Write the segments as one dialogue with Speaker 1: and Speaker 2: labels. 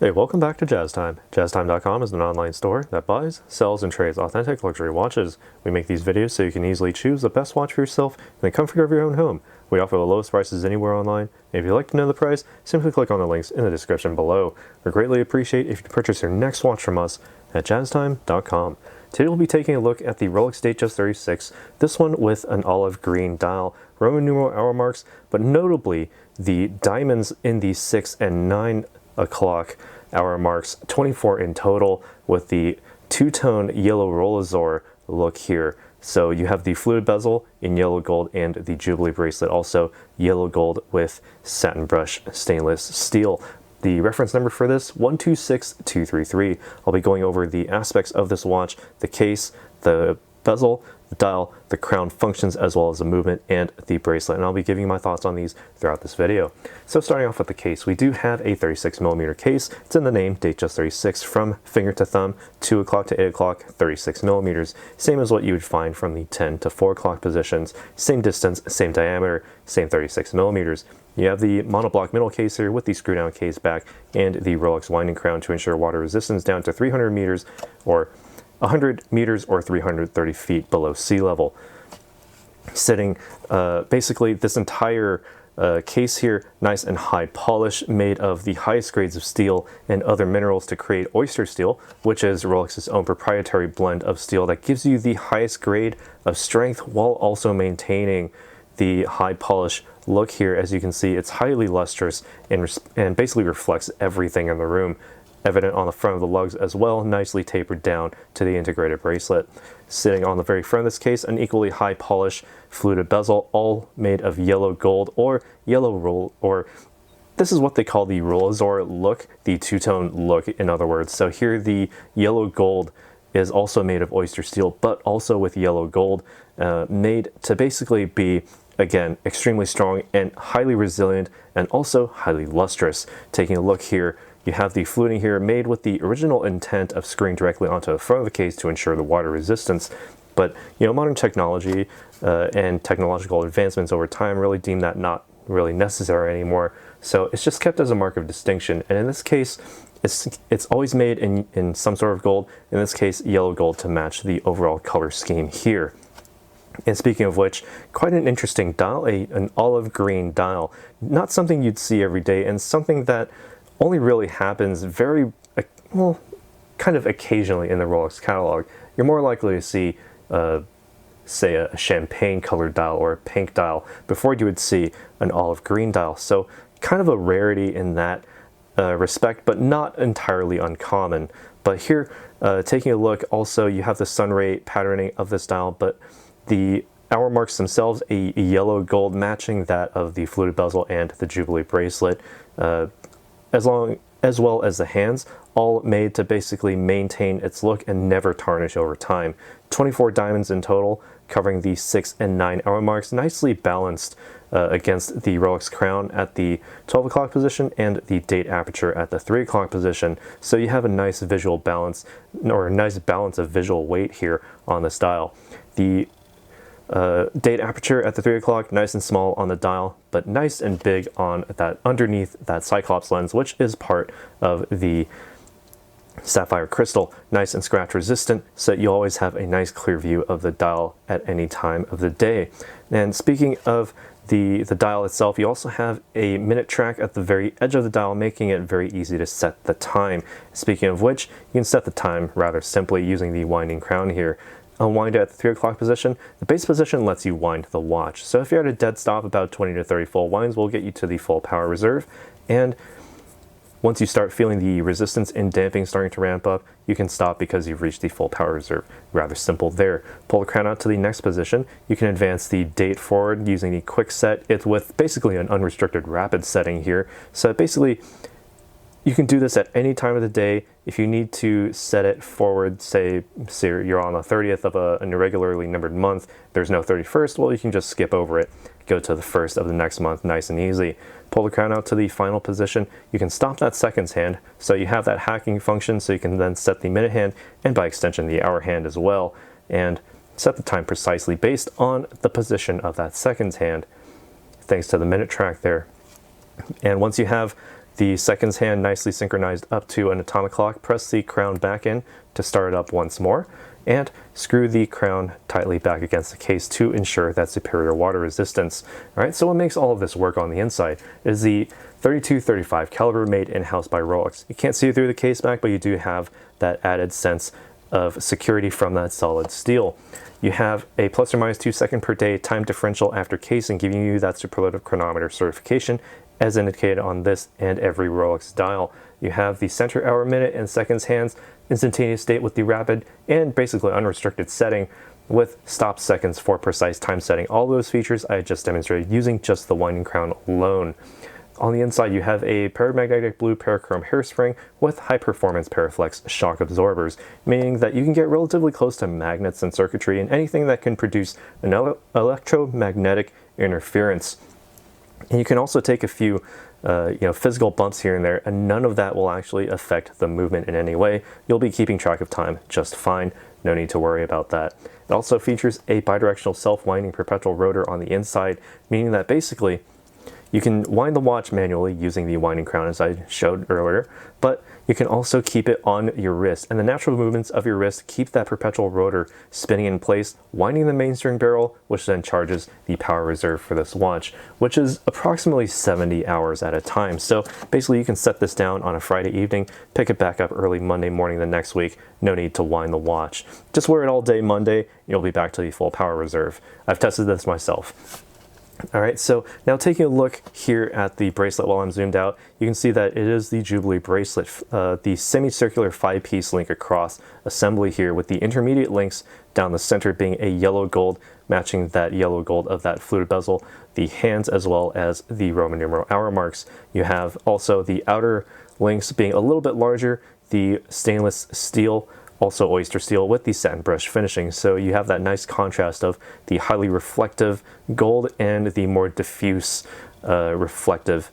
Speaker 1: Hey, welcome back to Jazz Time. JazzTime.com is an online store that buys, sells, and trades authentic luxury watches. We make these videos so you can easily choose the best watch for yourself in the comfort of your own home. We offer the lowest prices anywhere online, and if you'd like to know the price, simply click on the links in the description below. We greatly appreciate if you purchase your next watch from us at JazzTime.com. Today we'll be taking a look at the Rolex Datejust 36, this one with an olive green dial, Roman numeral hour marks, but notably the diamonds in the 6 and 9 o'clock hour marks, 24 in total, with the two-tone yellow Rolazor look here. So you have the fluted bezel in yellow gold and the Jubilee bracelet also yellow gold with satin brush stainless steel. The reference number for this, 126233. I'll be going over the aspects of this watch, the case, the bezel, the dial, the crown functions, as well as the movement and the bracelet, and I'll be giving you my thoughts on these throughout this video. So starting off with the case, we do have a 36mm case. It's in the name, Datejust 36, from finger to thumb, 2 o'clock to 8 o'clock, 36mm. Same as what you would find from the 10 to 4 o'clock positions. Same distance, same diameter, same 36mm. You have the monoblock middle case here with the screw down case back and the Rolex winding crown to ensure water resistance down to 300 meters or 100 meters or 330 feet below sea level. Sitting basically this entire case here, nice and high polish, made of the highest grades of steel and other minerals to create oyster steel, which is Rolex's own proprietary blend of steel that gives you the highest grade of strength while also maintaining the high polish look here. As you can see, it's highly lustrous and basically reflects everything in the room. Evident on the front of the lugs as well, nicely tapered down to the integrated bracelet. Sitting on the very front of this case, an equally high polish fluted bezel, all made of yellow gold or yellow roll, or this is what they call the Rolazor look, the two-tone look in other words. So here the yellow gold is also made of oyster steel, but also with yellow gold, made to basically be, again, extremely strong and highly resilient and also highly lustrous. Taking a look here, you have the fluting here made with the original intent of screwing directly onto the front of the case to ensure the water resistance. But, you know, modern technology and technological advancements over time really deem that not really necessary anymore. So it's just kept as a mark of distinction. And in this case, it's always made in some sort of gold, in this case, yellow gold, to match the overall color scheme here. And speaking of which, quite an interesting dial, an olive green dial. Not something you'd see every day, and something that only really happens very, well, kind of occasionally in the Rolex catalog. You're more likely to see, say, a champagne colored dial or a pink dial before you would see an olive green dial. So kind of a rarity in that respect, but not entirely uncommon. But here, taking a look, also you have the sunray patterning of this dial, but the hour marks themselves, a yellow gold matching that of the fluted bezel and the Jubilee bracelet, as well as the hands, all made to basically maintain its look and never tarnish over time. 24 diamonds in total, covering the 6 and 9 hour marks, nicely balanced against the Rolex crown at the 12 o'clock position and the date aperture at the 3 o'clock position. So you have a nice visual balance, or a nice balance of visual weight here on this dial. The date aperture at the 3 o'clock, nice and small on the dial, but nice and big on that underneath that Cyclops lens, which is part of the sapphire crystal. Nice and scratch resistant, so you always have a nice clear view of the dial at any time of the day. And speaking of the dial itself, you also have a minute track at the very edge of the dial, making it very easy to set the time. Speaking of which, you can set the time rather simply using the winding crown here. Unwind it at the 3 o'clock position. The base position lets you wind the watch. So if you're at a dead stop, about 20 to 30 full winds will get you to the full power reserve. And once you start feeling the resistance and damping starting to ramp up, you can stop because you've reached the full power reserve. Rather simple there. Pull the crown out to the next position. You can advance the date forward using the quick set. It's with basically an unrestricted rapid setting here. So basically, you can do this at any time of the day. If you need to set it forward, say you're on the 30th of an irregularly numbered month, there's no 31st, well, you can just skip over it, go to the 1st of the next month, nice and easy. Pull the crown out to the final position. You can stop that seconds hand, so you have that hacking function, so you can then set the minute hand, and by extension the hour hand as well, and set the time precisely based on the position of that seconds hand, thanks to the minute track there. And once you have The seconds hand nicely synchronized up to an atomic clock. Press the crown back in to start it up once more, and screw the crown tightly back against the case to ensure that superior water resistance. All right, so what makes all of this work on the inside is the 32-35 caliber made in-house by Rolex. You can't see it through the case back, but you do have that added sense of security from that solid steel. You have a plus or minus 2 second per day time differential after casing, giving you that superlative chronometer certification as indicated on this and every Rolex dial. You have the center hour, minute, and seconds hands instantaneous state with the rapid and basically unrestricted setting with stop seconds for precise time setting. All those features I just demonstrated using just the winding crown alone. On the inside, you have a paramagnetic blue parachrome hairspring with high-performance Paraflex shock absorbers, meaning that you can get relatively close to magnets and circuitry and anything that can produce an electromagnetic interference. And you can also take a few physical bumps here and there, and none of that will actually affect the movement in any way. You'll be keeping track of time just fine. No need to worry about that. It also features a bidirectional self-winding perpetual rotor on the inside, meaning that basically you can wind the watch manually using the winding crown as I showed earlier, but you can also keep it on your wrist, and the natural movements of your wrist keep that perpetual rotor spinning in place, winding the mainspring barrel, which then charges the power reserve for this watch, which is approximately 70 hours at a time. So basically you can set this down on a Friday evening, pick it back up early Monday morning the next week, no need to wind the watch. Just wear it all day Monday, you'll be back to the full power reserve. I've tested this myself. All right, so now taking a look here at the bracelet while I'm zoomed out, you can see that it is the Jubilee Bracelet, the semicircular 5-piece link across assembly here with the intermediate links down the center being a yellow gold, matching that yellow gold of that fluted bezel, the hands as well as the Roman numeral hour marks. You have also the outer links being a little bit larger, the stainless steel, also oyster steel with the satin brush finishing. So you have that nice contrast of the highly reflective gold and the more diffuse reflective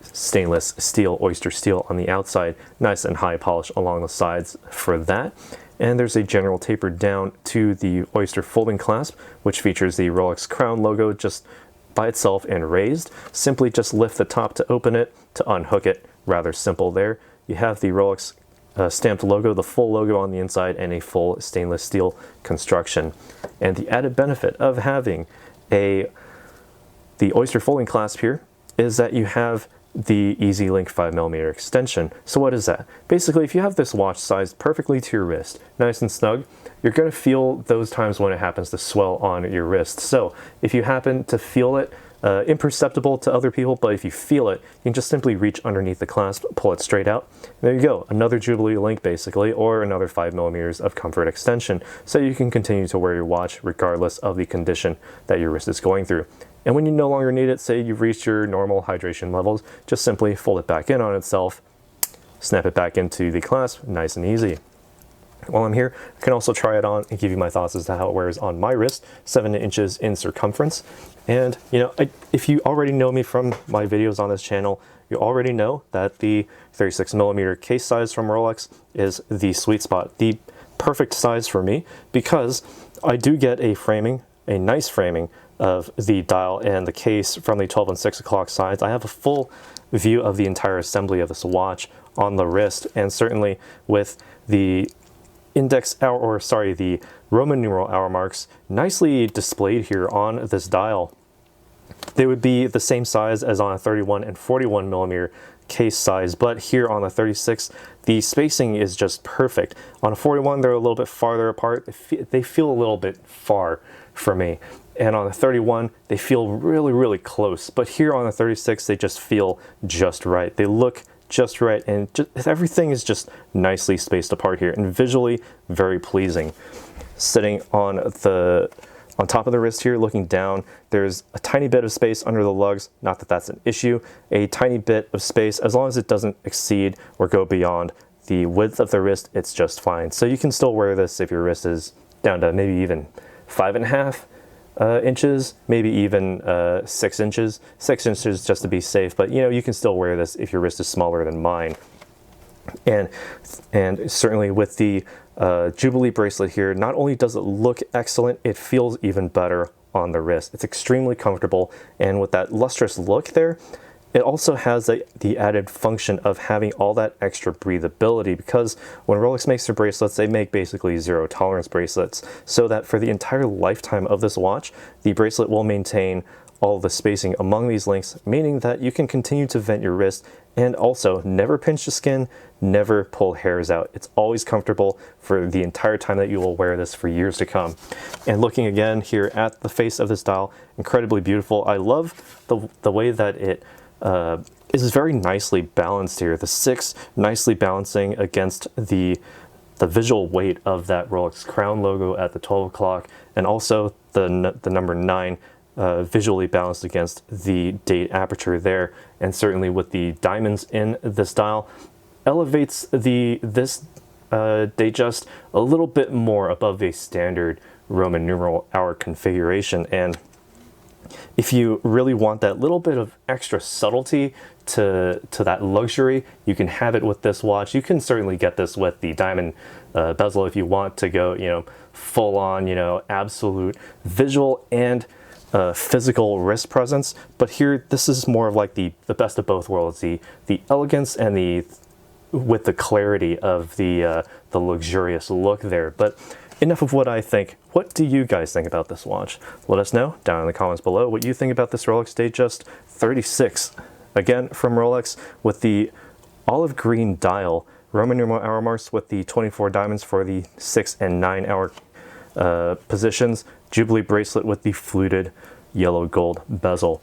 Speaker 1: stainless steel, oyster steel on the outside. Nice and high polish along the sides for that. And there's a general taper down to the oyster folding clasp, which features the Rolex crown logo just by itself and raised. Simply just lift the top to open it, to unhook it. Rather simple there. You have the Rolex stamped logo, the full logo on the inside, and a full stainless steel construction. And the added benefit of having the oyster folding clasp here is that you have the Easy Link 5mm extension. So what is that? Basically, if you have this watch sized perfectly to your wrist, nice and snug, you're going to feel those times when it happens to swell on your wrist. So if you happen to feel it, imperceptible to other people, but if you feel it, you can just simply reach underneath the clasp, pull it straight out. There you go, another Jubilee link basically, or another 5mm of comfort extension, so you can continue to wear your watch regardless of the condition that your wrist is going through. And when you no longer need it, say you've reached your normal hydration levels, just simply fold it back in on itself, snap it back into the clasp, nice and easy. While I'm here, I can also try it on and give you my thoughts as to how it wears on my wrist, 7 inches in circumference. And if you already know me from my videos on this channel, you already know that the 36mm case size from Rolex is the sweet spot, the perfect size for me, because I do get a framing, a nice framing of the dial and the case from the 12 and 6 o'clock sides. I have a full view of the entire assembly of this watch on the wrist, and certainly with the the Roman numeral hour marks nicely displayed here on this dial. They would be the same size as on a 31 and 41mm case size, but here on the 36, the spacing is just perfect. On a 41, they're a little bit farther apart. They feel a little bit far for me. And on the 31, they feel really, really close. But here on the 36, they just feel just right. They look just right, and everything is just nicely spaced apart here, and visually very pleasing. Sitting on top of the wrist here, looking down, there's a tiny bit of space under the lugs. Not that that's an issue. A tiny bit of space, as long as it doesn't exceed or go beyond the width of the wrist, it's just fine. So you can still wear this if your wrist is down to maybe even 5.5 inches, maybe even 6 inches. 6 inches just to be safe, but you can still wear this if your wrist is smaller than mine. And certainly with the Jubilee bracelet here, not only does it look excellent, it feels even better on the wrist. It's extremely comfortable, and with that lustrous look there, It also has the added function of having all that extra breathability, because when Rolex makes their bracelets, they make basically zero tolerance bracelets, so that for the entire lifetime of this watch, the bracelet will maintain all the spacing among these links, meaning that you can continue to vent your wrist and also never pinch the skin, never pull hairs out. It's always comfortable for the entire time that you will wear this for years to come. And looking again here at the face of this dial, incredibly beautiful. I love the way that it is very nicely balanced here. The 6 nicely balancing against the visual weight of that Rolex crown logo at the 12 o'clock, and also the number 9 visually balanced against the date aperture there, and certainly with the diamonds in this dial, elevates this Datejust a little bit more above a standard Roman numeral hour configuration. And if you really want that little bit of extra subtlety to that luxury, you can have it with this watch. You can certainly get this with the diamond bezel if you want to go, you know, full on, you know, absolute visual and physical wrist presence. But here, this is more of like the best of both worlds, the elegance and with the clarity of the luxurious look there. But enough of what I think. What do you guys think about this watch? Let us know down in the comments below what you think about this Rolex Datejust 36. Again, from Rolex, with the olive green dial, Roman numeral hour marks with the 24 diamonds for the 6 and 9 hour positions, Jubilee bracelet with the fluted yellow gold bezel.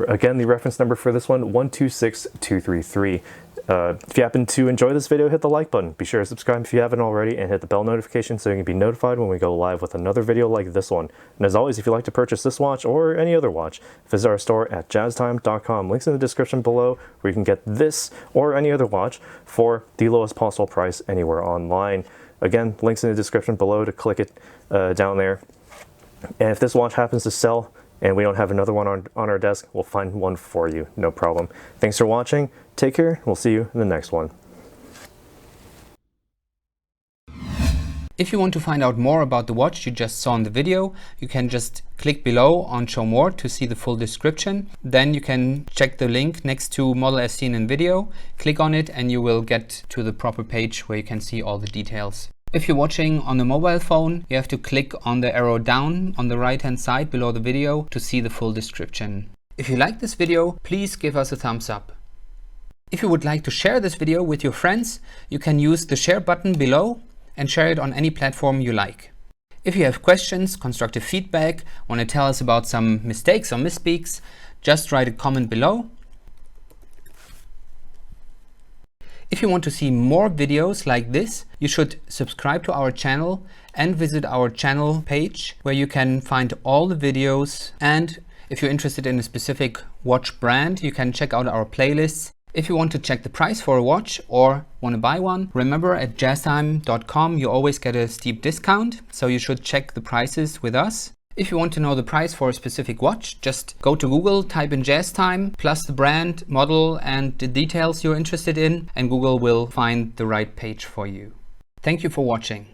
Speaker 1: Again, the reference number for this one, 126233. If you happen to enjoy this video, hit the like button. Be sure to subscribe if you haven't already, and hit the bell notification so you can be notified when we go live with another video like this one. And as always, if you'd like to purchase this watch or any other watch, visit our store at jazztime.com. Links in the description below, where you can get this or any other watch for the lowest possible price anywhere online. Again, links in the description below to click it down there. And if this watch happens to sell and we don't have another one on our desk, we'll find one for you, no problem. Thanks for watching. Take care. We'll see you in the next one.
Speaker 2: If you want to find out more about the watch you just saw in the video, you can just click below on Show More to see the full description. Then you can check the link next to Model as seen in video, click on it, and you will get to the proper page where you can see all the details. If you're watching on a mobile phone, you have to click on the arrow down on the right hand side below the video to see the full description. If you like this video, please give us a thumbs up. If you would like to share this video with your friends, you can use the share button below and share it on any platform you like. If you have questions, constructive feedback, want to tell us about some mistakes or misspeaks, just write a comment below. If you want to see more videos like this, you should subscribe to our channel and visit our channel page where you can find all the videos. And if you're interested in a specific watch brand, you can check out our playlists. If you want to check the price for a watch or want to buy one, remember at jazztime.com you always get a steep discount, so you should check the prices with us. If you want to know the price for a specific watch, just go to Google, type in JazzTime, plus the brand, model, and the details you're interested in, and Google will find the right page for you. Thank you for watching.